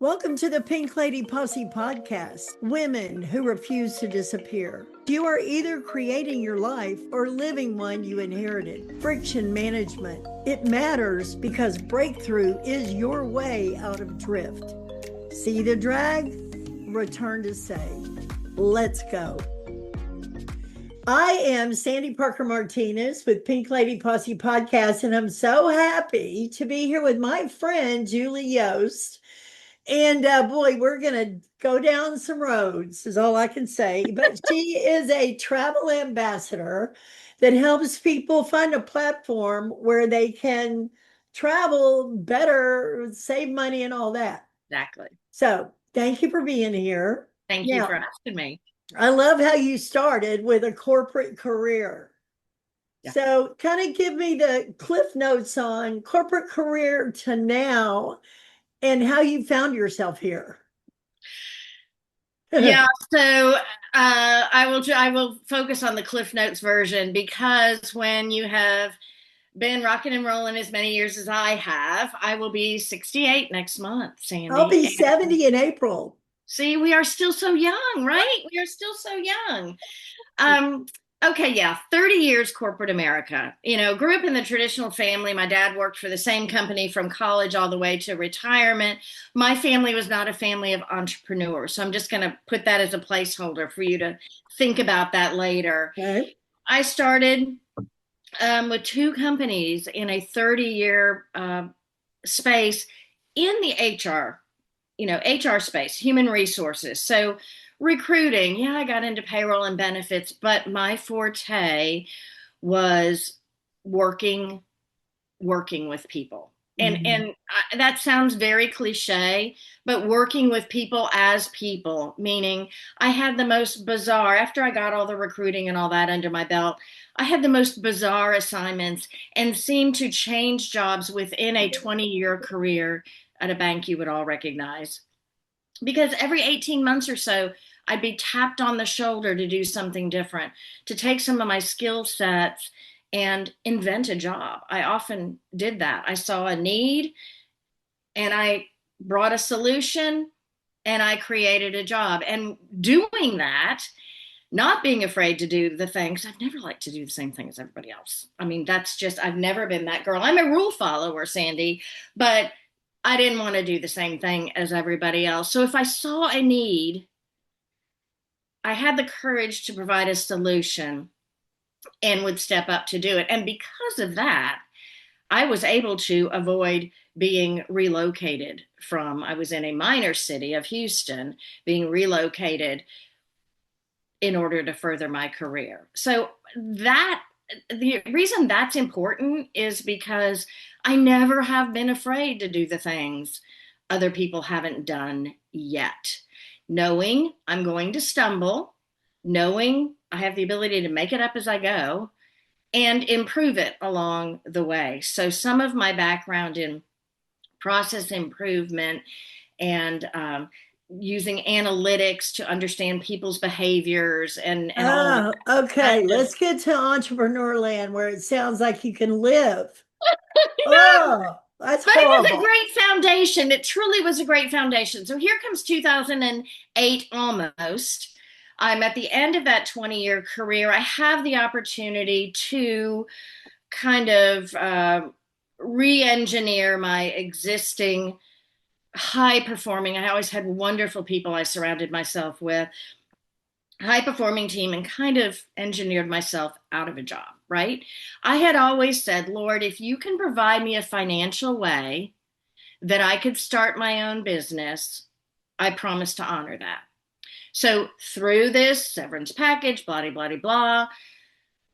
Welcome to the Pink Lady Posse podcast, Women Who Refuse to Disappear. You are either creating your life or living one you inherited. Friction management. It matters because breakthrough is your way out of drift. See the drag? Return to say, let's go. I am Sandy Parker Martinez with Pink Lady Posse podcast, and I'm so happy to be here with my friend Julie Yost. And boy, we're going to go down some roads, is all I can say. But she is a travel ambassador that helps people find a platform where they can travel better, save money, and all that. Exactly. So thank you for being here. Thank you Now, for asking me. I love how you started with a corporate career. Yeah. So kind of give me the cliff notes on corporate career to now and how you found yourself here. Yeah. So I will focus on the Cliff Notes version because when you have been rocking and rolling as many years as I have, I will be 68 next month, I'll Sandy. be And 70 in April. see, we are still so young, right? We are still so young. Um, okay, yeah, 30 years corporate America. Grew up in the traditional family. My dad worked for the same company from college all the way to retirement. My family was not a family of entrepreneurs. So I'm just going to put that as a placeholder for you to think about that later. Okay. I started with two companies in a 30-year space in the HR space, human resources. So recruiting, yeah, I got into payroll and benefits, but my forte was working with people. And that sounds very cliche, but working with people as people, meaning I had the most bizarre, after I got all the recruiting and all that under my belt, I had the most bizarre assignments and seemed to change jobs within a 20-year career at a bank you would all recognize. Because every 18 months or so, I'd be tapped on the shoulder to do something different, to take some of my skill sets and invent a job. I often did that. I saw a need and I brought a solution and I created a job. And doing that, not being afraid to do the things, I've never liked to do the same thing as everybody else. I mean, that's just, I've never been that girl. I'm a rule follower, Sandy, but I didn't want to do the same thing as everybody else. So if I saw a need, I had the courage to provide a solution and would step up to do it. And because of that, I was able to avoid being relocated from, I was in a minor city of Houston, being relocated in order to further my career. So that the reason that's important is because I never have been afraid to do the things other people haven't done yet. Knowing I'm going to stumble, knowing I have the ability to make it up as I go and improve it along the way. So some of my background in process improvement and using analytics to understand people's behaviors and all of Oh, that. okay. Let's get to entrepreneur land where it sounds like you can live. Oh, that's But it was a horrible. great foundation. It truly was a great foundation. So here comes 2008 almost. I'm at the end of that 20-year career. I have the opportunity to kind of re engineer my existing high performing. I always had wonderful people I surrounded myself with, high performing team, and kind of engineered myself out of a job, right? I had always said, Lord, if you can provide me a financial way that I could start my own business, I promise to honor that. So through this severance package, blah, blah, blah, blah,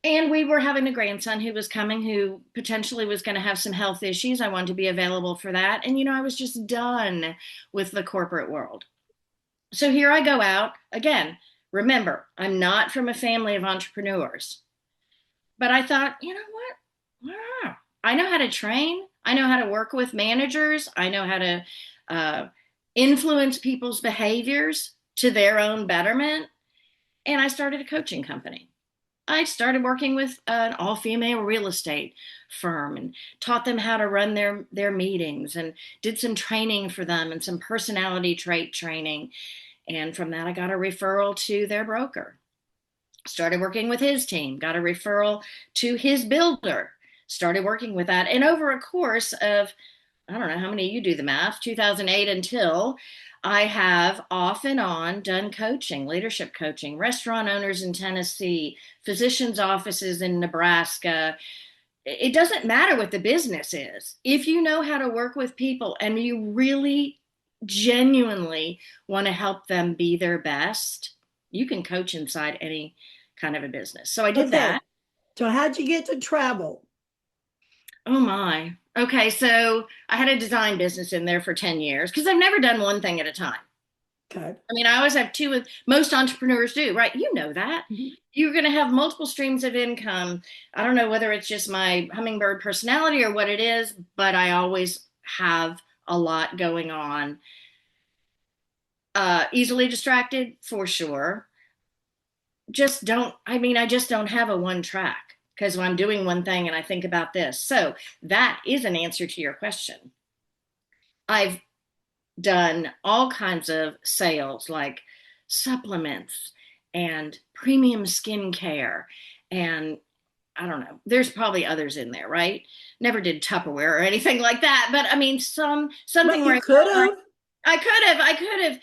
and we were having a grandson who was coming who potentially was going to have some health issues. I wanted to be available for that. And, I was just done with the corporate world. So here I go out again. Remember, I'm not from a family of entrepreneurs, but I thought, you know what? I know how to train. I know how to work with managers. I know how to influence people's behaviors to their own betterment. And I started a coaching company. I started working with an all-female real estate firm and taught them how to run their meetings and did some training for them and some personality trait training. And from that, I got a referral to their broker. Started working with his team, got a referral to his builder, started working with that. And over a course of, I don't know how many, you do the math, 2008 until, I have off and on done coaching, leadership coaching, restaurant owners in Tennessee, physicians' offices in Nebraska. It doesn't matter what the business is. If you know how to work with people and you really genuinely want to help them be their best, you can coach inside any kind of a business. So I did Okay. that. So how'd you get to travel? Oh my. Okay, so I had a design business in there for 10 years because I've never done one thing at a time. Okay. I mean, I always have two, most entrepreneurs do, right? You know that. Mhm. You're going to have multiple streams of income. I don't know whether it's just my hummingbird personality or what it is, but I always have a lot going on. Easily distracted for sure. I just don't have a one track because when I'm doing one thing and I think about this. So that is an answer to your question. I've done all kinds of sales like supplements and premium skincare and I don't know. There's probably others in there, right? Never did Tupperware or anything like that, but I mean something But where you I could felt like have. I could have.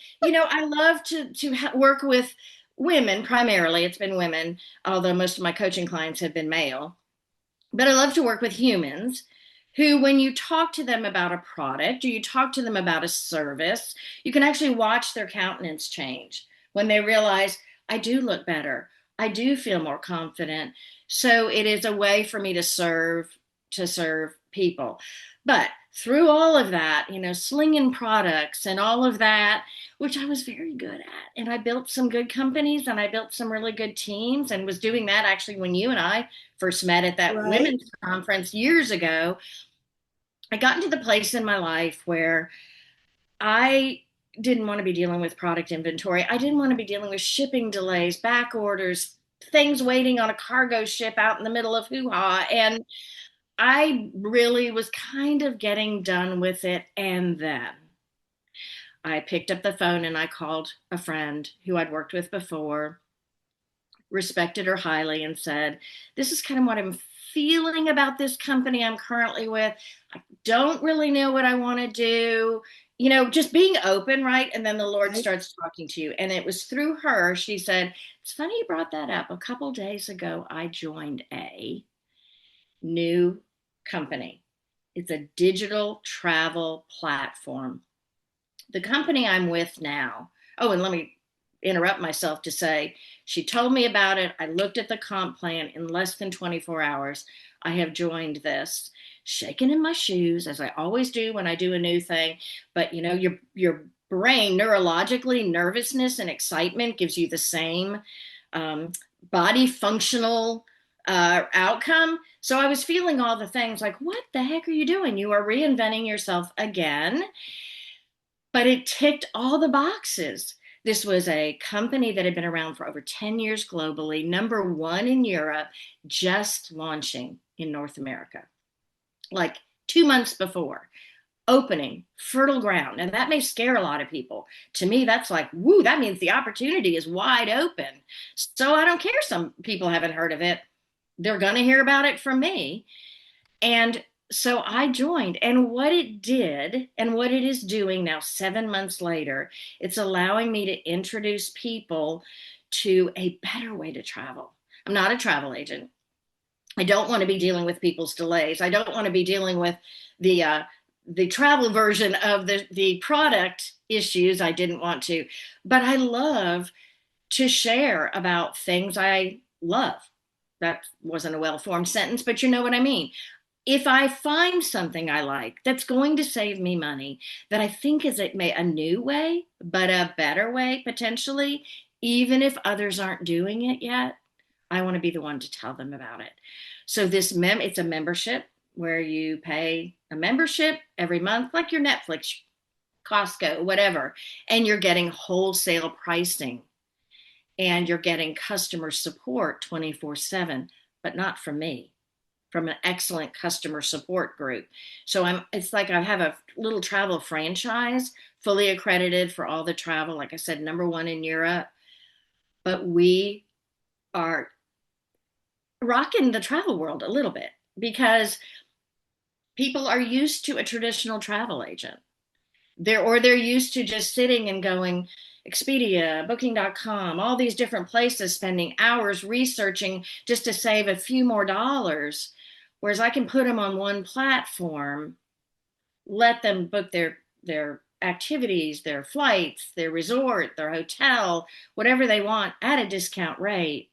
I love to work with women primarily. It's been women, although most of my coaching clients have been male. But I love to work with humans who, when you talk to them about a product or you talk to them about a service, you can actually watch their countenance change when they realize, I do look better. I do feel more confident. So it is a way for me to serve people. But through all of that, slinging products and all of that, which I was very good at. And I built some good companies and I built some really good teams and was doing that actually when you and I first met at that Right. women's conference years ago. I got into the place in my life where I didn't want to be dealing with product inventory. I didn't want to be dealing with shipping delays, back orders, things waiting on a cargo ship out in the middle of hoo-ha. And I really was kind of getting done with it. And then I picked up the phone and I called a friend who I'd worked with before, respected her highly, and said, this is kind of what I'm feeling about this company I'm currently with. I don't really know what I want to do. Just being open, right? And then the Lord Right. starts talking to you. And it was through her. She said, it's funny you brought that up. A couple days ago, I joined a new company. It's a digital travel platform. The company I'm with now, oh, and let me interrupt myself to say, she told me about it. I looked at the comp plan in less than 24 hours. I have joined this, shaking in my shoes, as I always do when I do a new thing. But your brain neurologically, nervousness and excitement gives you the same um, body functional outcome. So I was feeling all the things like, what the heck are you doing? You are reinventing yourself again. But it ticked all the boxes. This was a company that had been around for over 10 years globally, number one in Europe, just launching in North America, like 2 months before. Opening, fertile ground. And that may scare a lot of people. To me, that's like, woo, that means the opportunity is wide open. So I don't care. Some people haven't heard of it. They're going to hear about it from me. And so I joined, and what it did and what it is doing now, 7 months later, it's allowing me to introduce people to a better way to travel. I'm not a travel agent. I don't want to be dealing with people's delays. I don't want to be dealing with the travel version of the product issues. I didn't want to, but I love to share about things I love. That wasn't a well-formed sentence, but you know what I mean. If I find something I like that's going to save me money, that I think is a new way, but a better way potentially, even if others aren't doing it yet, I want to be the one to tell them about it. So it's a membership where you pay a membership every month, like your Netflix, Costco, whatever, and you're getting wholesale pricing. and you're getting customer support 24/7, but not from me, from an excellent customer support group. So it's like I have a little travel franchise, fully accredited for all the travel. Like I said, #1 in Europe, but we are rocking the travel world a little bit because people are used to a traditional travel agent. They're used to just sitting and going Expedia, booking.com, all these different places, spending hours researching just to save a few more dollars. Whereas I can put them on one platform, let them book their activities, their flights, their resort, their hotel, whatever they want at a discount rate.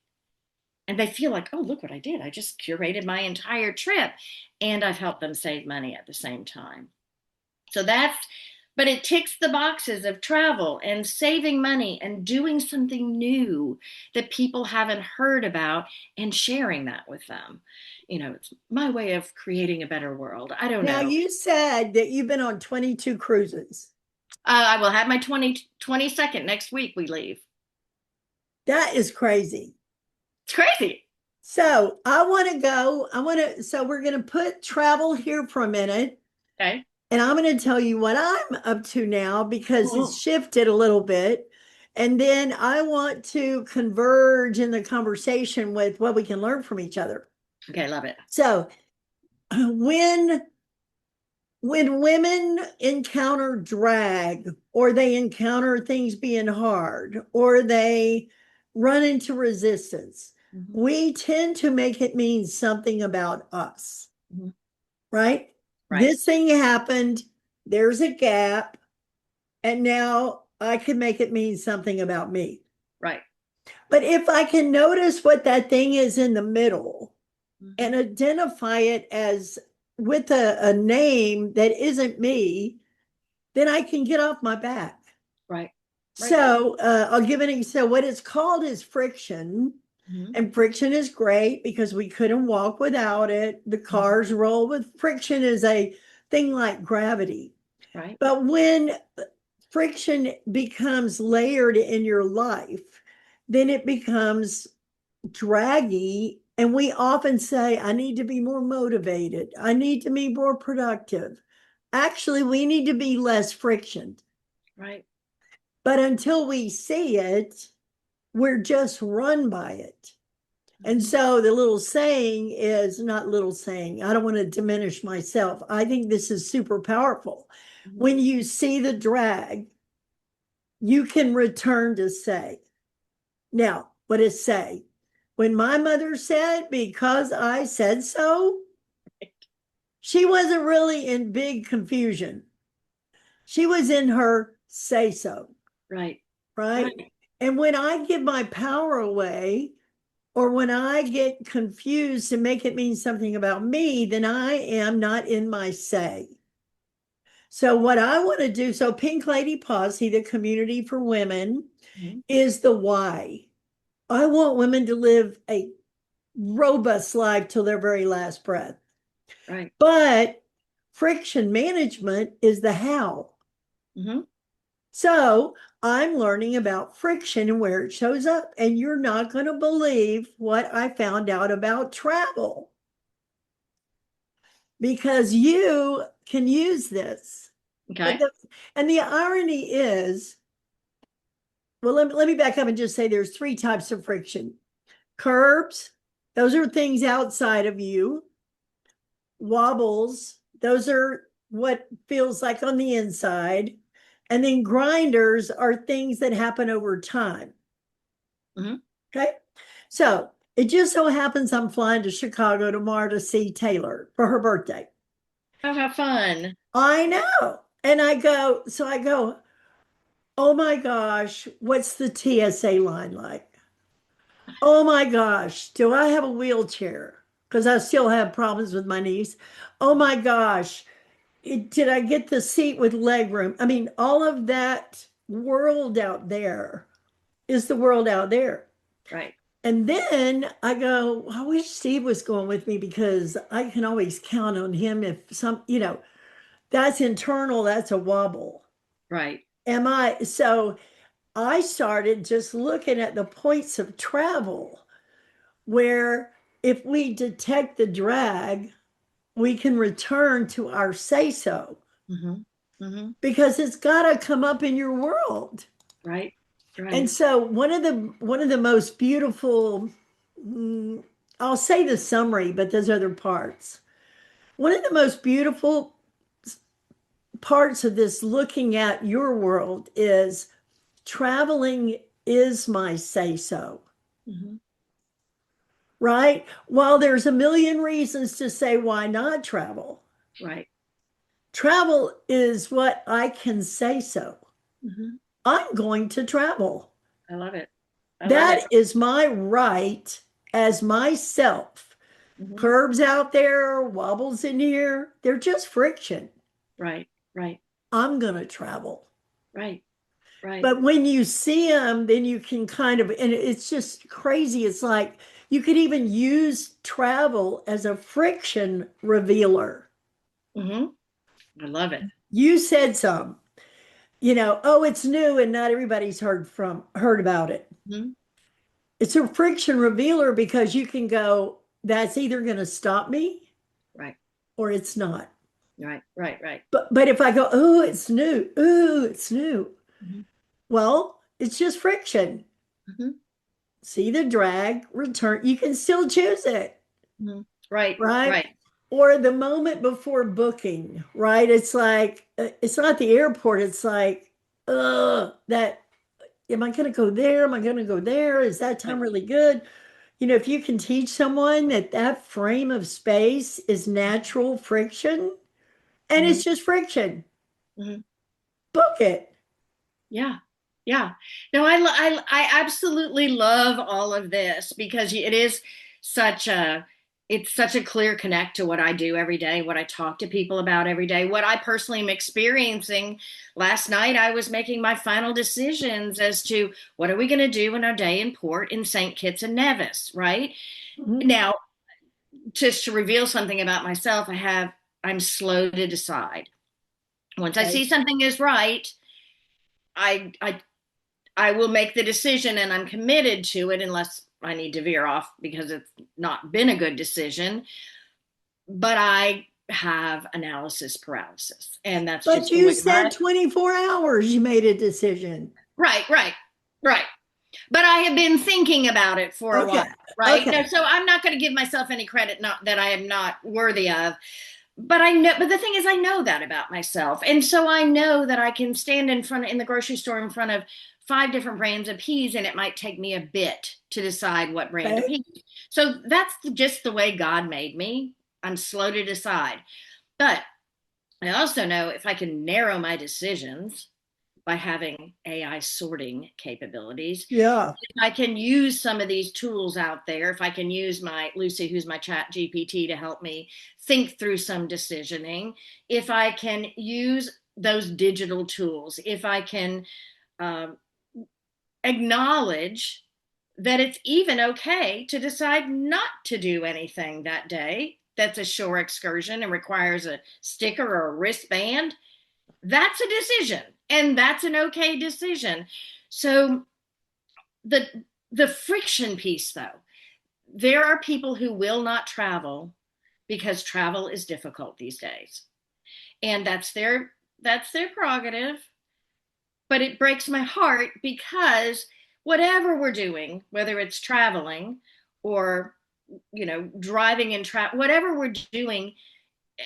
And they feel like, oh, look what I did. I just curated my entire trip and I've helped them save money at the same time. So but it ticks the boxes of travel and saving money and doing something new that people haven't heard about and sharing that with them. It's my way of creating a better world. I don't Now, know. you said that you've been on 22 cruises. I will have my 22nd next week. We leave. That is crazy. It's crazy. So so we're going to put travel here for a minute. Okay. And I'm going to tell you what I'm up to now because it's Mhm. shifted a little bit. And then I want to converge in the conversation with what we can learn from each other. Okay, love it. So when women encounter drag or they encounter things being hard or they run into resistance, we tend to make it mean something about us, Mhm. right? Right. This thing happened, there's a gap, and now I can make it mean something about me. Right. But if I can notice what that thing is in the middle and Mhm. identify it as with a name that isn't me, then I can get off my back. Right. Right. So I'll give an example. What it's called is friction. Mhm. And friction is great because we couldn't walk without it. The cars roll with friction is a thing like gravity. Right. But when friction becomes layered in your life, then it becomes draggy. And we often say, I need to be more motivated. I need to be more productive. Actually, we need to be less friction. Right. But until we see it, we're just run by it. And Mhm. so the little saying is not little saying. I don't want to diminish myself. I think this is super powerful. Mhm. When you see the drag, you can return to say. Now, what is say? When my mother said, because I said so, she wasn't really in big confusion. She was in her say so, Right. right? Right. And when I give my power away, or when I get confused and make it mean something about me, then I am not in my say. So, what I want to do, so Pink Lady Posse, the community for women, Mhm. is the why. I want women to live a robust life till their very last breath. Right. But friction management is the how. Mhm. So I'm learning about friction and where it shows up. And you're not going to believe what I found out about travel because you can use this. And Okay. the irony is, well, let me back up and just say there's three types of friction. Curbs, those are things outside of you. Wobbles, those are what feels like on the inside. And then grinders are things that happen over time. Mhm. Okay. So it just so happens I'm flying to Chicago tomorrow to see Taylor for her birthday. Oh, have fun. I know. And I go, oh my gosh, what's the TSA line like? Oh my gosh, do I have a wheelchair? Because I still have problems with my knees. Oh my gosh, did I get the seat with leg room? I mean, all of that world out there is the world out there. Right. And then I go, I wish Steve was going with me because I can always count on him if that's internal, that's a wobble. Right. Am I? So I started just looking at the points of travel where if we detect the drag, we can return to our say so Hmm. Hmm. because it's got to come up in your world. Right. And Right. so one of the most beautiful, mm, I'll say the summary, but there's other parts. One of the most beautiful parts of this looking at your world is traveling is my say so, Hmm. right? While there's a million reasons to say why not travel, Right. travel is what I can say so. Hmm. I'm going to travel. I love it. I love it. That is my right as myself. Hmm. Curves out there, wobbles in here, they're just friction. Right. Right. I'm going to travel. Right. Right. But when you see them, then you can kind of, and it's just crazy. It's like you could even use travel as a friction revealer. Hmm. I love it. You said some, oh, it's new and not everybody's heard about it. Hmm. It's a friction revealer because you can go, that's either going to stop me Right. or it's not. Right. Right. Right. But if I go, oh, it's new, oh, it's new. Hmm. Well, it's just friction. Hmm. See the drag, return. You can still choose it, Hmm. Right. right? Right. Or the moment before booking, right? It's like, it's not the airport. It's like, that, am I going to go there? Am I going to go there? Is that time Right. really good? If you can teach someone that that frame of space is natural friction and Hmm. it's just friction, Hmm. book it. Yeah. Yeah. No, I absolutely love all of this because such a it's such a clear connect to what I do every day, what I talk to people about every day, what I personally am experiencing. Last night I was making my final decisions as to what are we going to do in our day in port in St. Kitts and Nevis, right? Mhm. Now, just to reveal something about myself, I'm slow to decide. Once I Okay. see something is right, I I will make the decision and I'm committed to it unless I need to veer off because it's not been a good decision. But I have analysis paralysis, and that's But just the you way said 24 hours you made a decision. right, right, right. But I have been thinking about it for a while, Okay. right? No, Okay. so I'm not going to give myself any credit not that I am not worthy of. But the thing is, I know that about myself. And so I know that I can stand in the grocery store in front of five different brands of peas, and it might take me a bit to decide what brand of Okay. peas. So that's just the way God made me. I'm slow to decide. But I also know if I can narrow my decisions by having AI sorting capabilities, Yeah. if I can use some of these tools out there, if I can use my Lucy, who's my chat GPT, to help me think through some decisioning, if I can use those digital tools, if I can um, acknowledge that it's even okay to decide not to do anything that day that's a shore excursion and requires a sticker or a wristband, that's a decision and that's an okay decision. So the the friction piece though, there are people who will not travel because travel is difficult these days, and that's their prerogative. But it breaks my heart because whatever we're doing, whether it's traveling or driving and whatever we're doing,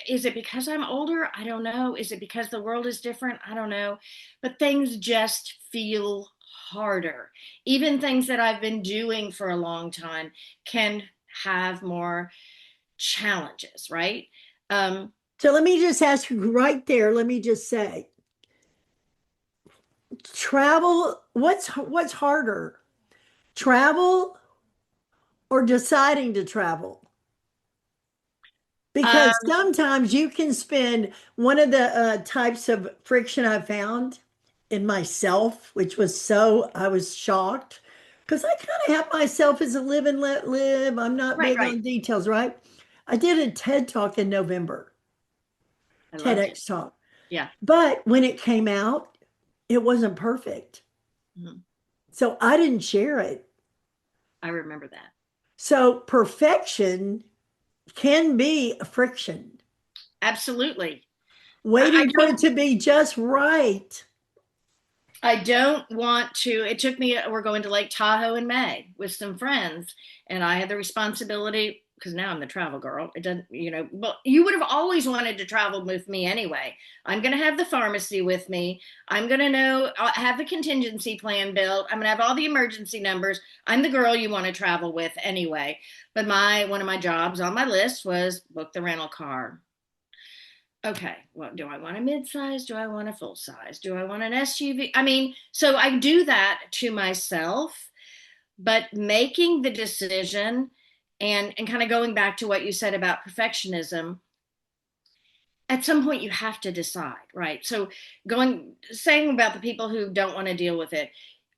is it because I'm older? I don't know. Is it because the world is different? I don't know. But things just feel harder. Even things that I've been doing for a long time can have more challenges, right? Um, So let me just ask you right there. Let me just say, travel, what's harder? Travel or deciding to travel? uh, Because sometimes you can spend one of the types of friction I found in myself, which was I was shocked because I kind of have myself as a live and let live. I'm not right, big right. on details, right? I did a TED talk in November, I loved it. TEDx talk. Yeah. But when it came out, it wasn't perfect. Mhm. So I didn't share it. I remember that. So perfection can be a friction, Absolutely. I waiting for it don't to be just right. I don't want to. It took me, we're going to Lake Tahoe in May with some friends, and I had the responsibility because now I'm the travel girl. It doesn't, well, you would have always wanted to travel with me anyway. I'm going to have the pharmacy with me. I'm going to know, I'll have the contingency plan built. I'm going to have all the emergency numbers. I'm the girl you want to travel with anyway. But one of my jobs on my list was book the rental car. Okay, well, do I want a mid-size? Do I want a full size? Do I want an SUV? I mean, so I do that to myself, but making the decision and kind of going back to what you said about perfectionism, at some point you have to decide, right? So saying about the people who don't want to deal with it,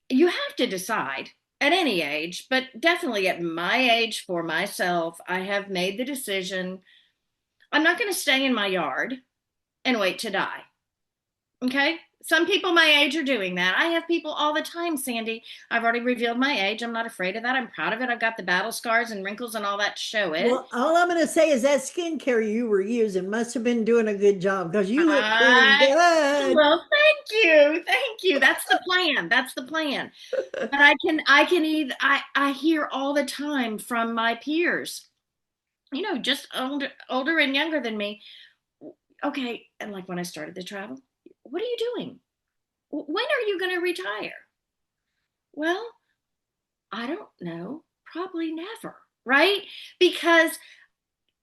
you have to decide at any age, but definitely at my age for myself, I have made the decision I'm not going to stay in my yard and wait to die. Okay. Some people my age are doing that. I have people all the time, Sandy. I've already revealed my age. I'm not afraid of that. I'm proud of it. I've got the battle scars and wrinkles and all that to show it. Well, all I'm going to say is that skincare you were using must have been doing a good job because you look pretty I, good. well, thank you. Thank you. That's the plan. That's the plan. But I hear all the time from my peers, just older and younger than me. Okay. And like when I started the travel, what are you doing? When are you going to retire? Well, I don't know. Probably never, right? Because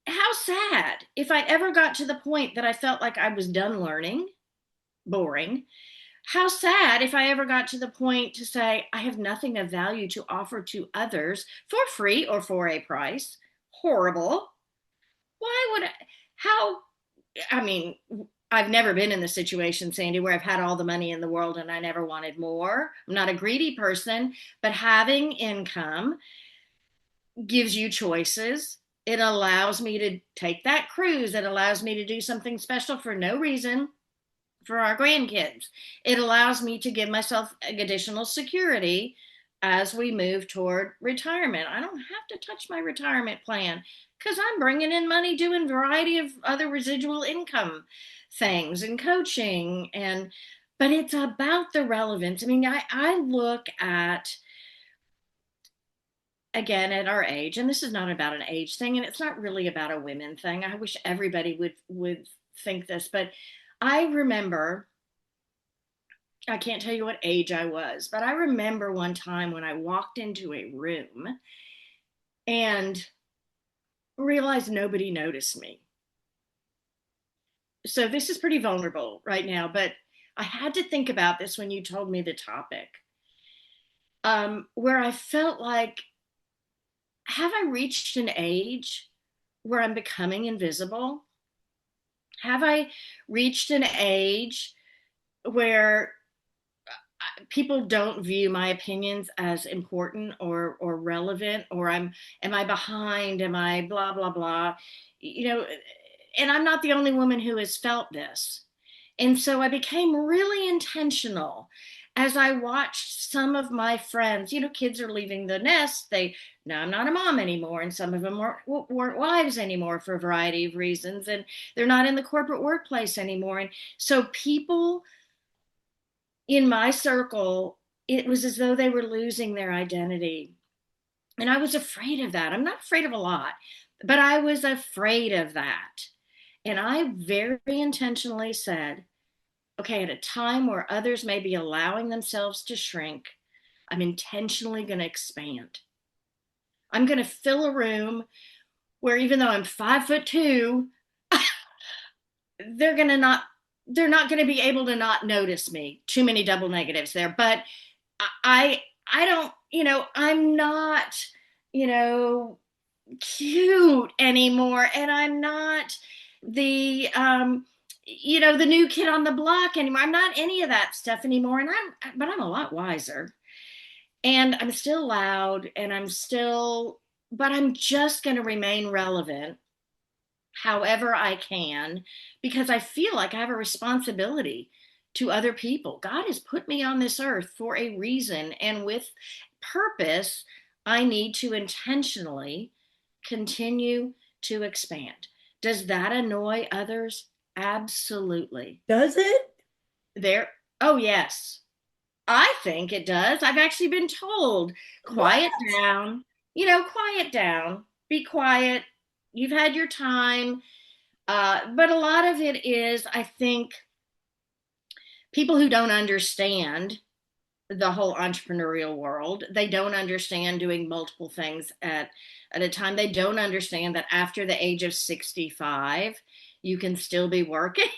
how sad if I ever got to the point that I felt like I was done learning, boring. How sad if I ever got to the point to say, I have nothing of value to offer to others for free or for a price. Horrible. Why would I? How? I mean, I've never been in the situation, Sandy, where I've had all the money in the world and I never wanted more. I'm not a greedy person, but having income gives you choices. It allows me to take that cruise. It allows me to do something special for no reason for our grandkids. It allows me to give myself additional security as we move toward retirement. I don't have to touch my retirement plan because I'm bringing in money doing a variety of other residual income things and coaching but it's about the relevance. I mean, I look at again at our age, and this is not about an age thing and it's not really about a women thing. I wish everybody would think this, but I remember, I can't tell you what age I was, but I remember one time when I walked into a room and realized nobody noticed me. So this is pretty vulnerable right now, but I had to think about this when you told me the topic, where I felt like, have I reached an age where I'm becoming invisible? Have I reached an age where people don't view my opinions as important or relevant, or am I behind, am I blah blah blah, you know and I'm not the only woman who has felt this. And so I became really intentional as I watched some of my friends, kids are leaving the nest. Now I'm not a mom anymore, and some of them weren't wives anymore for a variety of reasons, and they're not in the corporate workplace anymore. And so people in my circle, it was as though they were losing their identity. And I was afraid of that. I'm not afraid of a lot, but I was afraid of that. And I very intentionally said, okay, at a time where others may be allowing themselves to shrink, I'm intentionally going to expand. I'm going to fill a room where even though I'm 5'2", they're going to not they're not going to be able to not notice me. Too many double negatives there. But I don't, I'm not, you know, cute anymore. And I'm not the new kid on the block anymore. I'm not any of that stuff anymore. But I'm a lot wiser. And I'm still loud and but I'm just going to remain relevant however I can, because I feel like I have a responsibility to other people. God has put me on this earth for a reason, and with purpose, I need to intentionally continue to expand. Does that annoy others? Absolutely. Does it? There, oh, yes. I think it does. I've actually been told, What? quiet down, quiet down, be quiet. You've had your time. But a lot of it is, I think, people who don't understand the whole entrepreneurial world. They don't understand doing multiple things at a time. They don't understand that after the age of 65, you can still be working.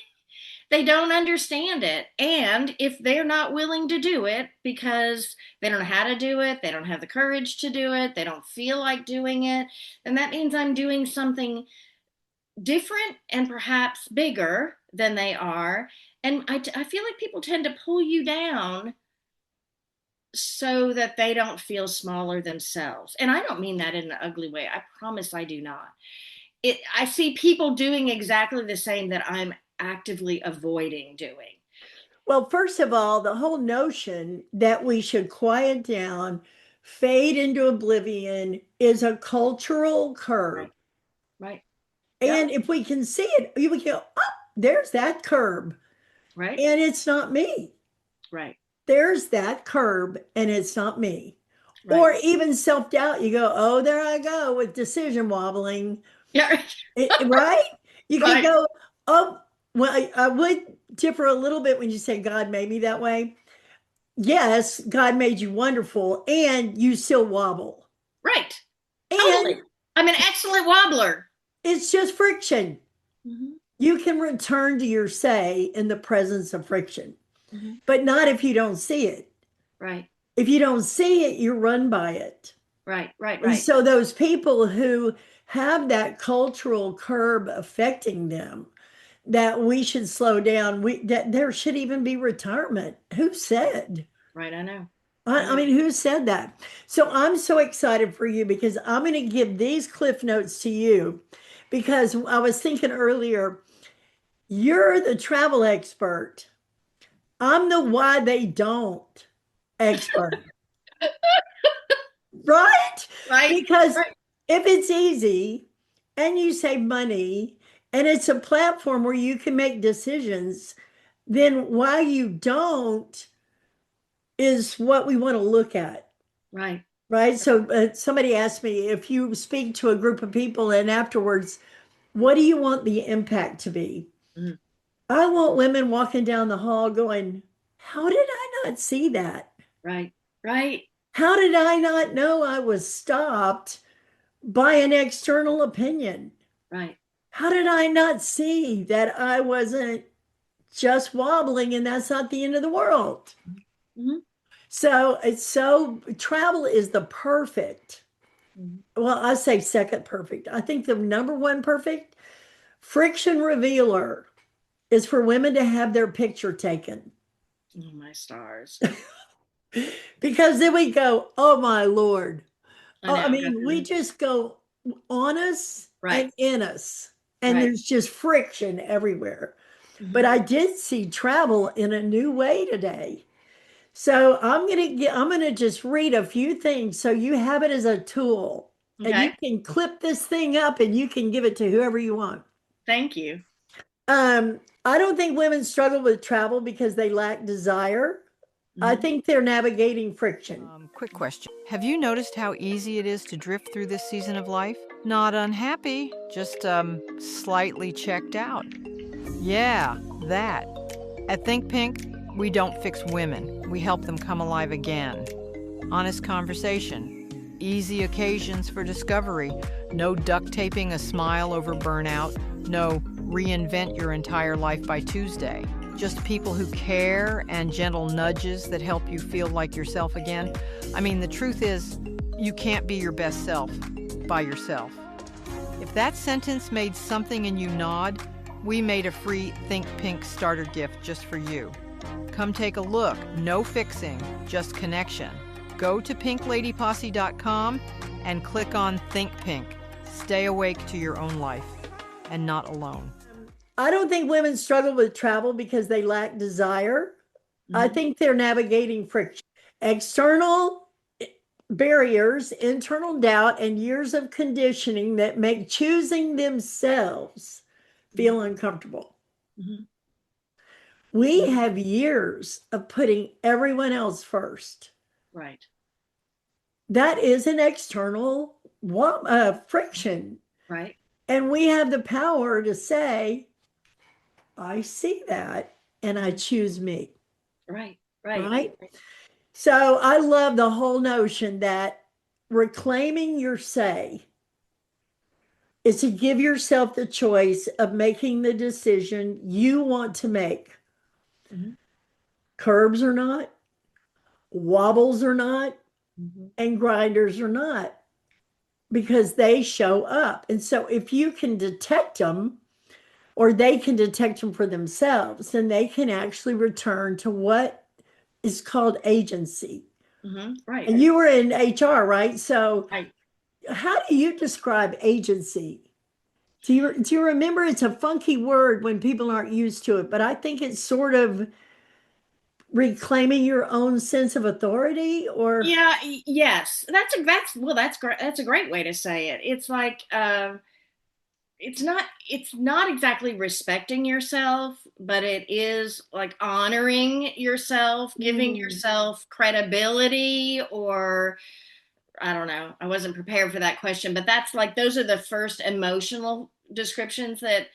They don't understand it. And if they're not willing to do it because they don't know how to do it, they don't have the courage to do it, they don't feel like doing it, then that means I'm doing something different and perhaps bigger than they are. And I feel like people tend to pull you down so that they don't feel smaller themselves. And I don't mean that in an ugly way. I promise I do not. I see people doing exactly the same that I'm actively avoiding doing. Well, first of all, the whole notion that we should quiet down, fade into oblivion is a cultural curb. Right. Right. And Yep. if we can see it, you would go, oh, there's that curb. Right. And it's not me. Right. There's that curb and it's not me. Right. Or even self-doubt, you go, oh, there I go with decision wobbling. Yeah. Right? You can Right. go, oh, well, I would differ a little bit when you say God made me that way. Yes, God made you wonderful and you still wobble. Right. And Totally. I'm an excellent wobbler. it's just friction. Mm-hmm. You can return to your say in the presence of friction, Mm-hmm. but not if you don't see it. Right. If you don't see it, you run by it. Right. Right. And Right. so those people who have that cultural curb affecting them, that we should slow down, that there should even be retirement. Who said? Right. I know. I mean, who said that? So I'm so excited for you because I'm going to give these cliff notes to you because I was thinking earlier, you're the travel expert. I'm the why they don't expert. Right? Right. Because Right. if it's easy and you save money and it's a platform where you can make decisions, then why you don't is what we want to look at. Right. Right. So somebody asked me if you speak to a group of people and afterwards, what do you want the impact to be? Mm-hmm. I want women walking down the hall going, how did I not see that? Right. Right. How did I not know I was stopped by an external opinion? Right. How did I not see that I wasn't just wobbling and that's not the end of the world? Mm-hmm. So travel is the perfect, well, I say second perfect. I think the number one perfect friction revealer is for women to have their picture taken. Oh, my stars. Because then we go, oh my Lord. I mean, we just go on us Right. and in us, and Right. there's just friction everywhere. Mm-hmm. But I did see travel in a new way today. So I'm gonna just read a few things so you have it as a tool. And you Okay. can clip this thing up and you can give it to whoever you want. Thank you. I don't think women struggle with travel because they lack desire. I think they're navigating friction. Quick question. Have you noticed how easy it is to drift through this season of life? Not unhappy, just slightly checked out. Yeah, that. At Think Pink, we don't fix women. We help them come alive again. Honest conversation. Easy occasions for discovery. No duct taping a smile over burnout. No reinvent your entire life by Tuesday. Just people who care and gentle nudges that help you feel like yourself again. I mean, the truth is, you can't be your best self by yourself. If that sentence made something in you nod, we made a free Think Pink starter gift just for you. Come take a look. No fixing, just connection. Go to pinkladyposse.com and click on Think Pink. Stay awake to your own life and not alone. I don't think women struggle with travel because they lack desire. I Mhm. think they're navigating friction, external barriers, internal doubt, and years of conditioning that make choosing themselves feel uncomfortable. Mhm. We Mhm. have years of putting everyone else first. Right. That is an external friction. Right. And we have the power to say, I see that and I Mhm. choose me. Right. Right. Right. So I love the whole notion that reclaiming your say is to give yourself the choice of making the decision you want to make. Mhm. Curbs or not, wobbles or not, Mhm. and grinders or not, because they show up. And so if you can detect them, or they can detect them for themselves, then they can actually return to what is called agency. Mhm. Right. And you were in HR, right? So Right. how do you describe agency? Do you remember? It's a funky word when people aren't used to it, but I think it's sort of reclaiming your own sense of authority or Yeah, yes. That's great. That's a great way to say it. It's like it's not exactly respecting yourself, but it is like honoring yourself, giving mm, yourself credibility, or I don't know. I wasn't prepared for that question, but that's like those are the first emotional descriptions that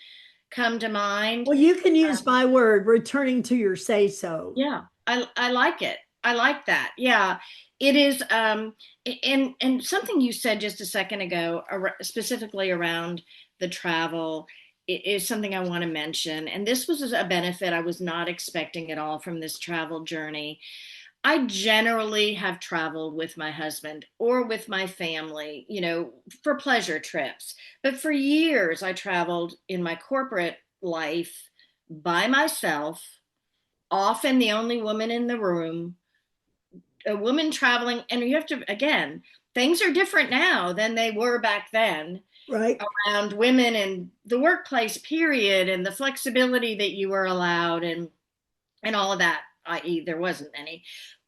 come to mind. well, you can use my word, returning to your say so. Yeah, I like it. I like that. Yeah, it is. And something you said just a second ago, specifically around the travel, is something I want to mention. And this was a benefit I was not expecting at all from this travel journey. I generally have traveled with my husband or with my family, for pleasure trips. But for years, I traveled in my corporate life by myself, often the only woman in the room, a woman traveling. And you have to, again, things are different now than they were back then Right? around women and the workplace period and the flexibility that you were allowed and all of that, i.e., there wasn't any.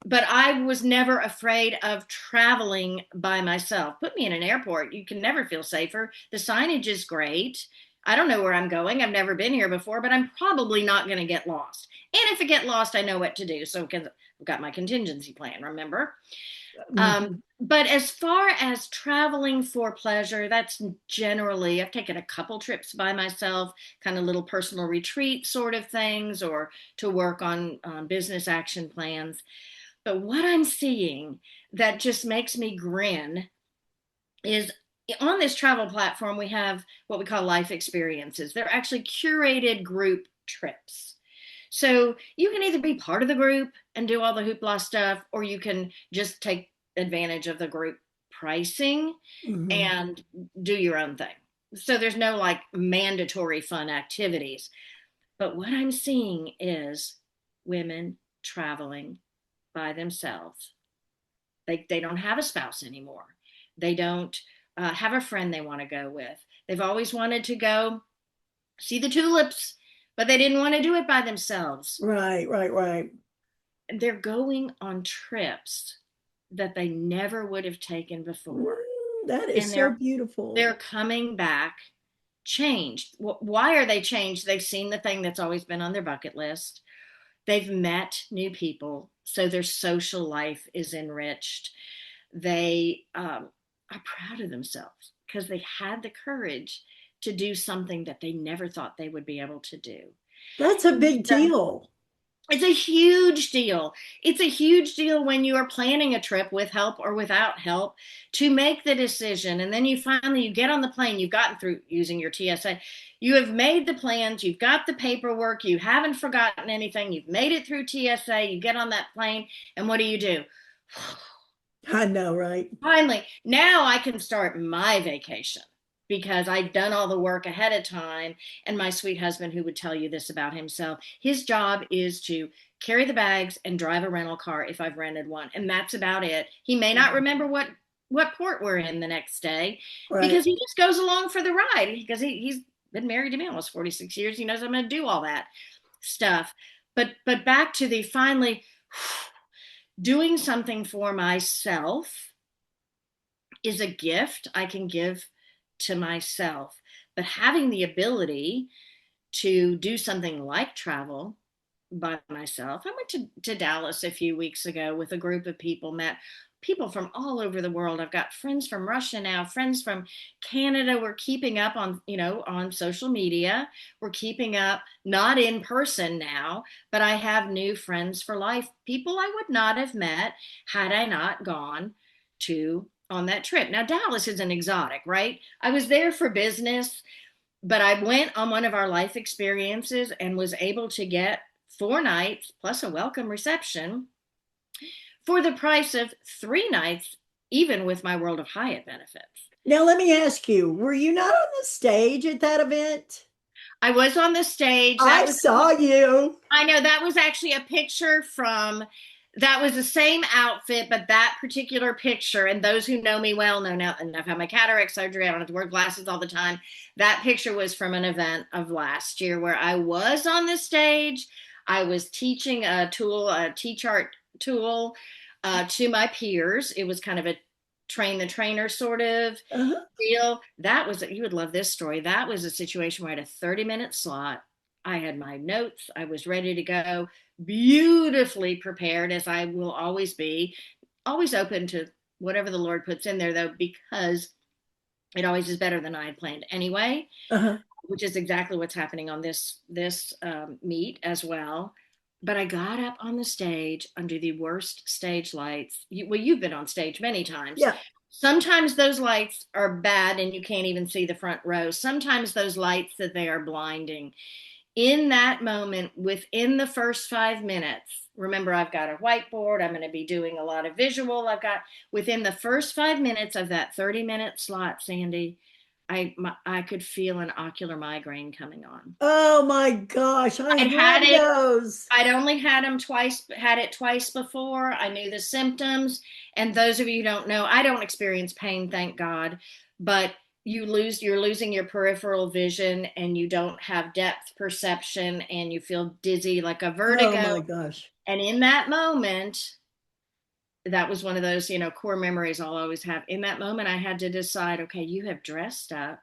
But I was never afraid of traveling by myself. Put me in an airport, you can never feel safer. The signage is great. I don't know where I'm going. I've never been here before, but I'm probably not going to get lost. And if I get lost, I know what to do. So I've got my contingency plan, remember? Mhm. But as far as traveling for pleasure, that's generally, I've taken a couple trips by myself, kind of little personal retreat sort of things, or to work on business action plans. But what I'm seeing that just makes me grin is on this travel platform, we have what we call life experiences. They're actually curated group trips. So you can either be part of the group and do all the hoopla stuff, or you can just take advantage of the group pricing Mhm. and do your own thing. So there's no like mandatory fun activities. But what I'm seeing is women traveling by themselves. They don't have a spouse anymore. They don't have a friend they want to go with. They've always wanted to go see the tulips, but they didn't want to do it by themselves. Right, right, right. They're going on trips that they never would have taken before, That is and so they're beautiful. coming back changed. Why are they changed? They've seen the thing that's always been on their bucket list. They've met new people, so their social life is enriched. They are proud of themselves because they had the courage to do something that they never thought they would be able to do. That's a big So deal. it's a huge deal. It's a huge deal when you are planning a trip with help or without help to make the decision. And then you get on the plane, you've gotten through using your TSA. You have made the plans, you've got the paperwork, you haven't forgotten anything, you've made it through TSA, you get on that plane, and what do? I know, right? Finally, now I can start my vacation because I'd done all the work ahead of time. And my sweet husband, who would tell you this about himself, his job is to carry the bags and drive a rental car if I've rented one. And that's about it. He may not remember what port we're in the next day Right. because he just goes along for the ride because he's been married to me almost 46 years. He knows I'm going to do all that stuff. But back to the finally doing something for myself is a gift I can give to myself. But having the ability to do something like travel by myself. I went to Dallas a few weeks ago with a group of people, met people from all over the world. I've got friends from Russia now, friends from Canada. We're keeping up on, on social media. We're keeping up, not in person now, but I have new friends for life, people I would not have met had I not gone on that trip. Now, Dallas is an exotic, right? I was there for business, but I went on one of our life experiences and was able to get 4 nights plus a welcome reception for the price of 3 nights, even with my World of Hyatt benefits. Now, let me ask you, were you not on the stage at that event? I was on the stage. I saw you. I know, that was actually a picture that was the same outfit, but that particular picture, and those who know me well know now, and I've had my cataract surgery, I don't have to wear glasses all the time. That picture was from an event of last year where I was on the stage. I was teaching a T-chart tool to my peers. It was kind of a train the trainer sort of deal. You would love this story. That was a situation where I had a 30-minute slot. I had my notes. I was ready to go, beautifully prepared, as I will always be, always open to whatever the Lord puts in there, though, because it always is better than I had planned anyway, which is exactly what's happening on this meet as well. But I got up on the stage under the worst stage lights. You've been on stage many times. Yeah. Sometimes those lights are bad and you can't even see the front row. Sometimes those lights that they are blinding. In that moment, within the first 5 minutes, remember, I've got a whiteboard. I'm going to be doing a lot of visual. Within the first 5 minutes of that 30-minute slot, Sandy, I could feel an ocular migraine coming on. Oh my gosh, I had those. I'd only had it twice before. I knew the symptoms. And those of you who don't know, I don't experience pain, thank God, but you're losing your peripheral vision and you don't have depth perception and you feel dizzy, like a vertigo. Oh my gosh. And in that moment, that was one of those, core memories I'll always have. In that moment, I had to decide, okay, you have dressed up.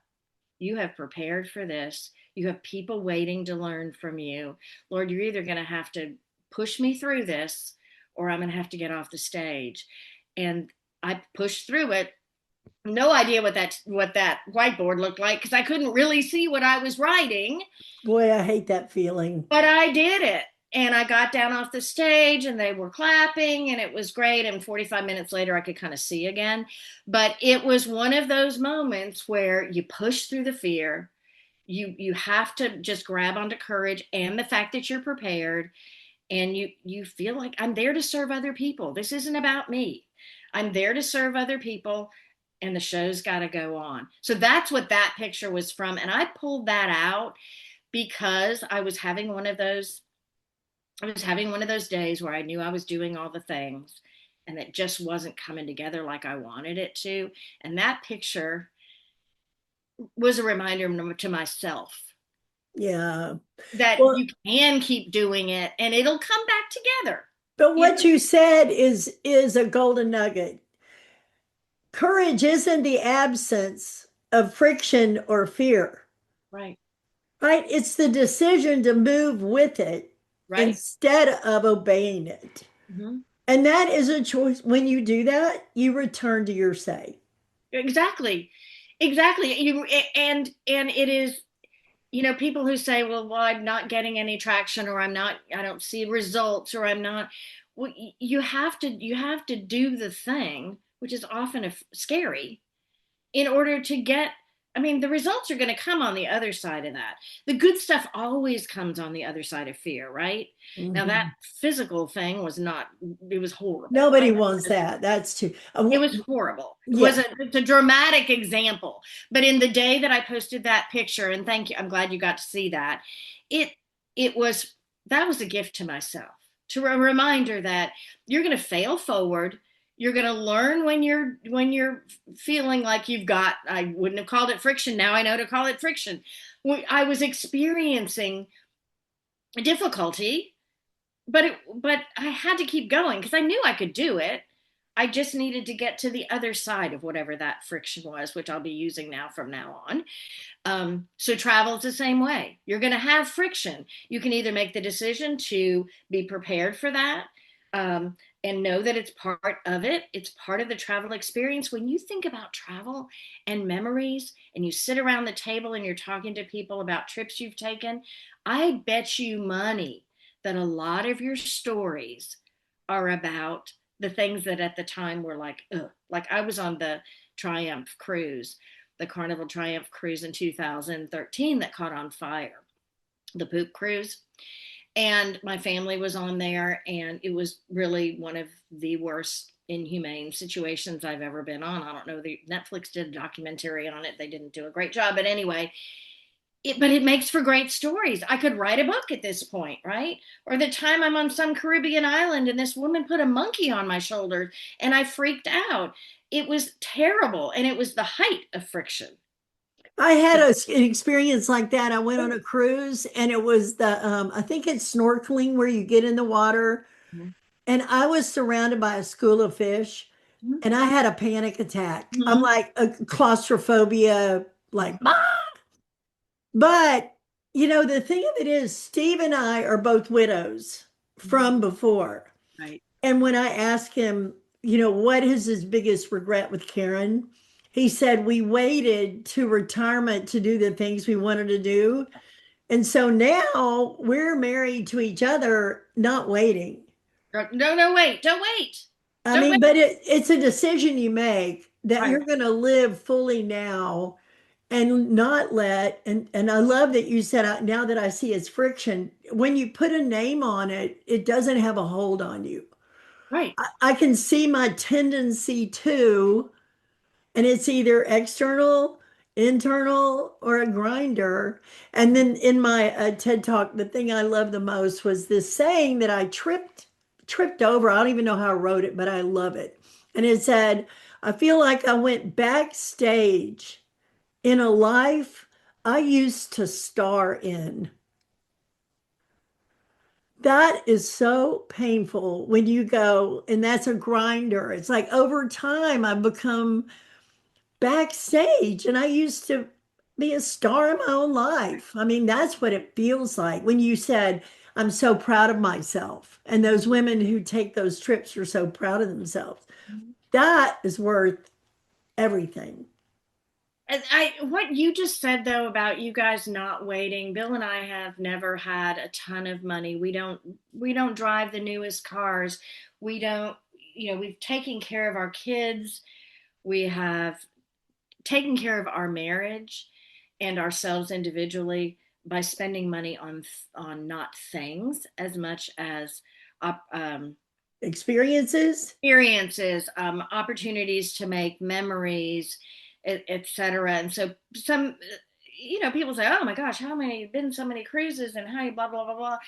You have prepared for this. You have people waiting to learn from you. Lord, you're either going to have to push me through this or I'm going to have to get off the stage. And I pushed through it. No idea what that whiteboard looked like because I couldn't really see what I was writing. Boy, I hate that feeling. But I did it. And I got down off the stage and they were clapping and it was great. And 45 minutes later, I could kind of see again. But it was one of those moments where you push through the fear. You have to just grab onto courage and the fact that you're prepared. And you feel like I'm there to serve other people. This isn't about me. I'm there to serve other people. And the show's got to go on. So that's what that picture was from. And I pulled that out because I was having one of those days where I knew I was doing all the things and it just wasn't coming together like I wanted it to. And that picture was a reminder to myself. Yeah. That you can keep doing it and it'll come back together. But what you said is a golden nugget. Courage isn't the absence of friction or fear. Right. Right? It's the decision to move with it instead of obeying it. Mm-hmm. And that is a choice. When you do that, you return to your say. Exactly. And it is, people who say, well, I'm not getting any traction or I don't see results or I'm not, well, you have to do the thing, which is often scary, in order to get, the results are going to come on the other side of that. The good stuff always comes on the other side of fear, right? Mm-hmm. Now that physical thing it was horrible. Nobody wants that. That's too. It was horrible. It's a dramatic example. But in the day that I posted that picture, and thank you, I'm glad you got to see that. That was a gift to myself, to a reminder that you're going to fail forward. You're going to learn when you're feeling like you've got, I wouldn't have called it friction. Now I know to call it friction, I was experiencing difficulty, but I had to keep going because I knew I could do it. I just needed to get to the other side of whatever that friction was, which I'll be using now from now on. So travel is the same way. You're going to have friction. You can either make the decision to be prepared for that, and know that it's part of it. It's part of the travel experience. When you think about travel and memories, and you sit around the table and you're talking to people about trips you've taken, I bet you money that a lot of your stories are about the things that at the time were like, ugh. Like I was on the Triumph cruise, the Carnival Triumph cruise in 2013 that caught on fire, the poop cruise. And my family was on there, and it was really one of the worst inhumane situations I've ever been on. I don't know, Netflix did a documentary on it. They didn't do a great job, but anyway, but it makes for great stories. I could write a book at this point, right? Or the time I'm on some Caribbean island and this woman put a monkey on my shoulder and I freaked out. It was terrible, and it was the height of friction. I had an experience like that. I went on a cruise and it was I think it's snorkeling where you get in the water. Mhm. And I was surrounded by a school of fish and I had a panic attack. I'm Mhm. like a claustrophobia, like, "Ah!" But the thing of it is, Steve and I are both widows from before. Right. And when I asked him, what is his biggest regret with Karen? He said, we waited to retirement to do the things we wanted to do. And so now we're married to each other, not waiting. No, no, wait. Don't wait. I Don't mean, wait. but it's a decision you make that Right. you're going to live fully now and not and I love that you said, now that I see it's friction, when you put a name on it, it doesn't have a hold on you. Right. I can see my tendency to, and it's either external, internal, or a grinder. And then in my TED talk, the thing I love the most was this saying that I tripped over. I don't even know how I wrote it, but I love it. And it said, I feel like I went backstage in a life I used to star in. That is so painful when you go, and that's a grinder. It's like over time, I've become backstage and I used to be a star in my own life. I mean, that's what it feels like when you said, I'm so proud of myself. And those women who take those trips are so proud of themselves. That is worth everything. And what you just said though about you guys not waiting, Bill and I have never had a ton of money. We don't drive the newest cars. We don't, we've taken care of our kids. We have taken care of our marriage and ourselves individually by spending money on not things as much as Experiences. experiences, opportunities to make memories, etc. And so people say, "Oh my gosh, how many been so many cruises and how blah blah blah blah." Well,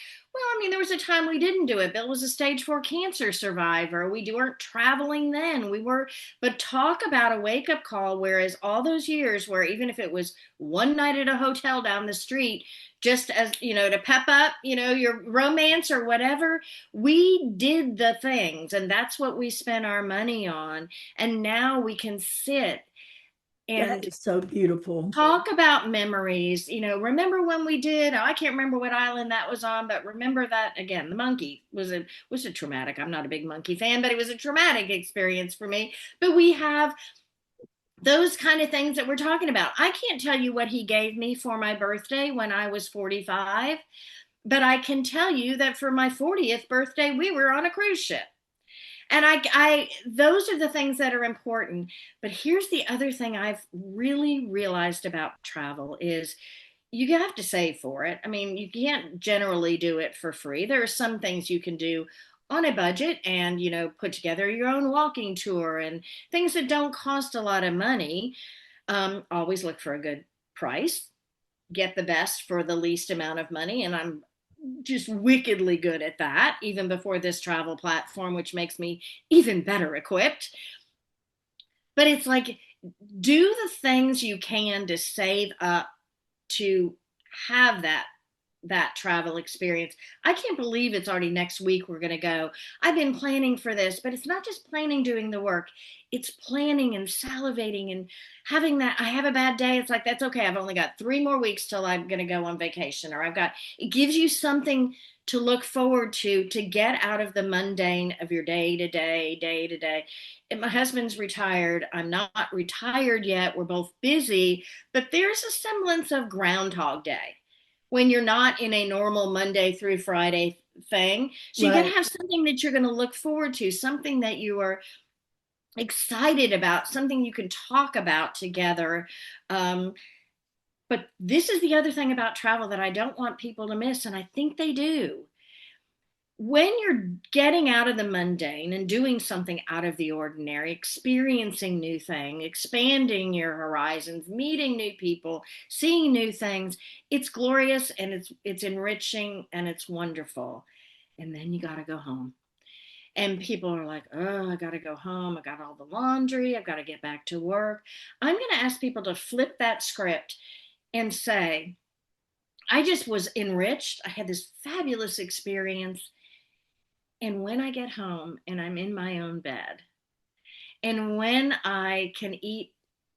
I mean, there was a time we didn't do it. Bill was a stage 4 cancer survivor. We weren't traveling then. But talk about a wake up call. Whereas all those years, where even if it was one night at a hotel down the street, just as to pep up your romance or whatever, we did the things, and that's what we spent our money on. And now we can sit That and is so beautiful. talk about memories. Remember when we did, I can't remember what island that was on, but remember that again, the monkey was a traumatic, I'm not a big monkey fan, but it was a traumatic experience for me. But we have those kind of things that we're talking about. I can't tell you what he gave me for my birthday when I was 45, but I can tell you that for my 40th birthday, we were on a cruise ship. And those are the things that are important. But here's the other thing I've really realized about travel is you have to save for it. I mean, you can't generally do it for free. There are some things you can do on a budget and, put together your own walking tour and things that don't cost a lot of money. Always look for a good price, get the best for the least amount of money. And I'm just wickedly good at that, even before this travel platform, which makes me even better equipped. But it's like, do the things you can to save up to have that travel experience. I can't believe it's already next week we're going to go. I've been planning for this, but it's not just planning doing the work. It's planning and salivating and having that. I have a bad day. It's like, that's okay. I've only got 3 more weeks till I'm going to go on vacation, or it gives you something to look forward to get out of the mundane of your day to day. And my husband's retired. I'm not retired yet. We're both busy, but there's a semblance of Groundhog Day when you're not in a normal Monday through Friday thing. So you got to have something that you're going to look forward to, something that you are excited about, something you can talk about together. But this is the other thing about travel that I don't want people to miss, and I think they do. When you're getting out of the mundane and doing something out of the ordinary, experiencing new things, expanding your horizons, meeting new people, seeing new things, it's glorious and it's enriching and it's wonderful. And then you got to go home. And people are like, oh, I got to go home. I got all the laundry. I've got to get back to work. I'm going to ask people to flip that script and say, I just was enriched. I had this fabulous experience. And when I get home and I'm in my own bed, and when I can eat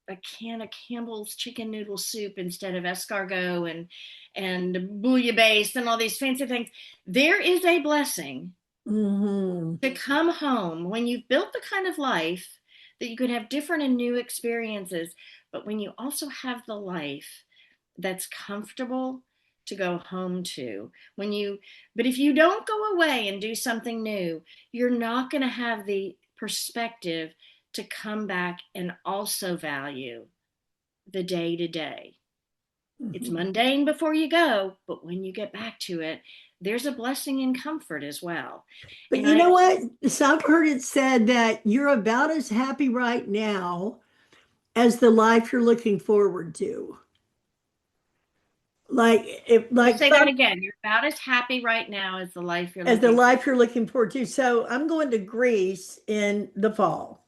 a can of Campbell's chicken noodle soup instead of escargot and bouillabaisse and all these fancy things, there is a blessing to come home when you've built the kind of life that you could have different and new experiences, but when you also have the life that's comfortable to go home to. But if you don't go away and do something new, you're not going to have the perspective to come back and also value the day to day. It's mundane before you go, but when you get back to it, there's a blessing and comfort as well. But And you know what? So I've heard it said that you're about as happy right now as the life you're looking forward to. Say that again. You're about as happy right now as the life you're as the looking life you're looking forward to. So I'm going to Greece in the fall.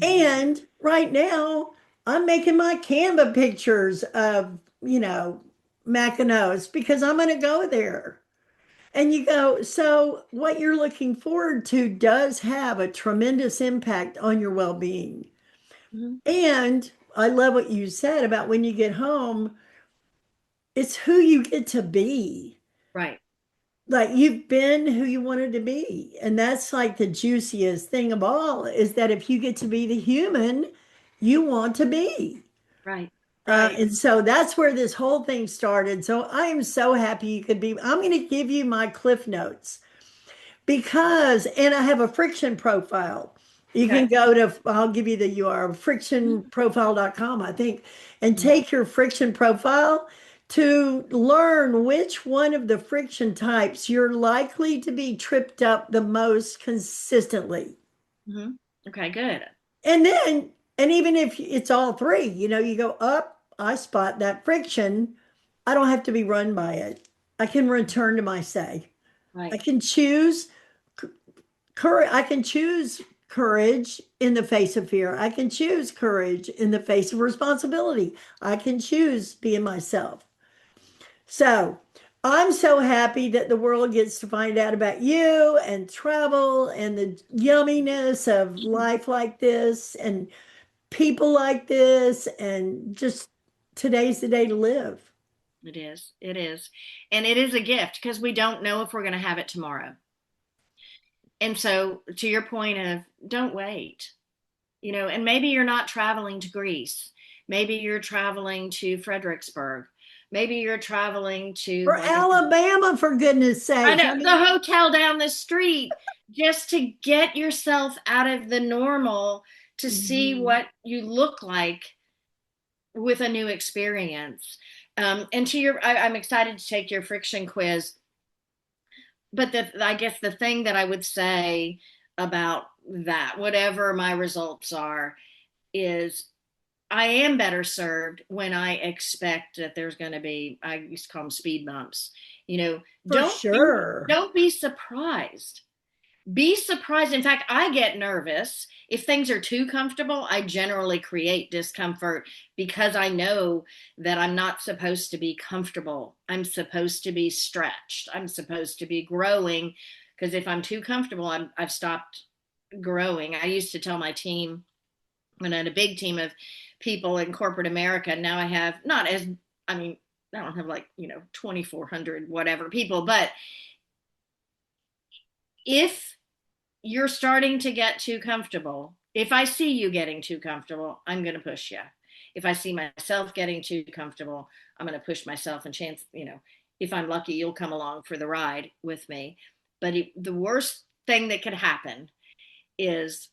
And right now I'm making my Canva pictures of, Mykonos because I'm going to go there. And you go, so what you're looking forward to does have a tremendous impact on your well-being. Mhm. And I love what you said about when you get home, it's who you get to be. Right. Like you've been who you wanted to be. And that's like the juiciest thing of all is that if you get to be the human you want to be. Right. Right. And so that's where this whole thing started. So I am so happy you could be. I'm going to give you my cliff notes and I have a friction profile. You can go to, I'll give you the URL, frictionprofile.com, I think, and take your friction profile to learn which one of the friction types you're likely to be tripped up the most consistently. Okay, good. And even if it's all three, you go up, I spot that friction. I don't have to be run by it. I can return to my say. Right. I can choose courage. I can choose courage in the face of fear. I can choose courage in the face of responsibility. I can choose being myself. So I'm so happy that the world gets to find out about you and travel and the yumminess of life like this and people like this. And just today's the day to live. It is. It is. And it is a gift because we don't know if we're going to have it tomorrow. And so to your point of don't wait, and maybe you're not traveling to Greece. Maybe you're traveling to Fredericksburg. Maybe you're traveling to Alabama, for goodness sake. The hotel down the street, just to get yourself out of the normal to see what you look like with a new experience. And I'm excited to take your friction quiz. But I guess the thing that I would say about that, whatever my results are, is I am better served when I expect that there's going to be, I used to call them speed bumps. For sure. Don't be surprised Be surprised. In fact, I get nervous. If things are too comfortable, I generally create discomfort because I know that I'm not supposed to be comfortable. I'm supposed to be stretched. I'm supposed to be growing, because if I'm too comfortable, I've stopped growing. I used to tell my team, when I had a big team of people in corporate America, now I have not as, I mean, I don't have like, 2,400 whatever people, but if you're starting to get too comfortable, if I see you getting too comfortable, I'm going to push you. If I see myself getting too comfortable, I'm going to push myself, and if I'm lucky, you'll come along for the ride with me. But the worst thing that could happen is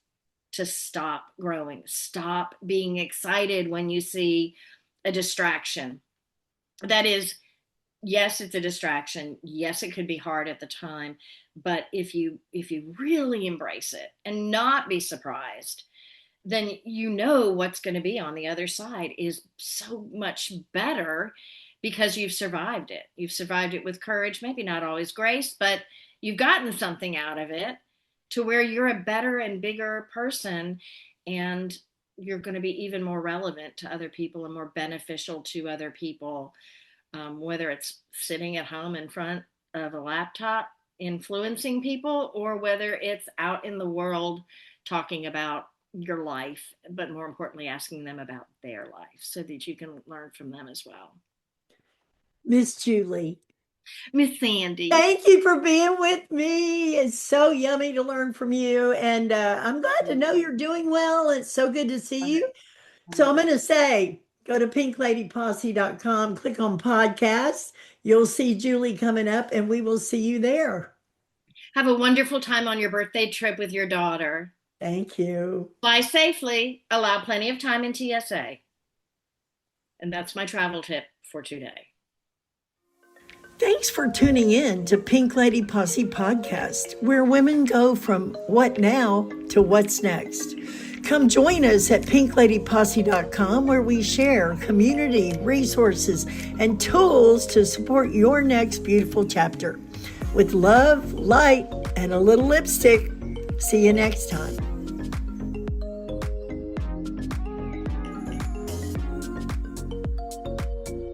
to stop growing, stop being excited when you see a distraction. That is, yes, it's a distraction. Yes, it could be hard at the time, but if you really embrace it and not be surprised, then what's going to be on the other side is so much better, because you've survived it. You've survived it with courage, maybe not always grace, but you've gotten something out of it to where you're a better and bigger person, and you're going to be even more relevant to other people and more beneficial to other people. Whether it's sitting at home in front of a laptop influencing people, or whether it's out in the world talking about your life, but more importantly, asking them about their life so that you can learn from them as well. Miss Julie. Miss Sandy. Thank you for being with me. It's so yummy to learn from you. And I'm glad to know you're doing well. It's so good to see you. So I'm going to say, go to pinkladyposse.com, click on podcasts. You'll see Julie coming up, and we will see you there. Have a wonderful time on your birthday trip with your daughter. Thank you. Fly safely. Allow plenty of time in TSA. And that's my travel tip for today. Thanks for tuning in to Pink Lady Posse Podcast, where women go from what now to what's next. Come join us at pinkladyposse.com, where we share community, resources, and tools to support your next beautiful chapter. With love, light, and a little lipstick. See you next time.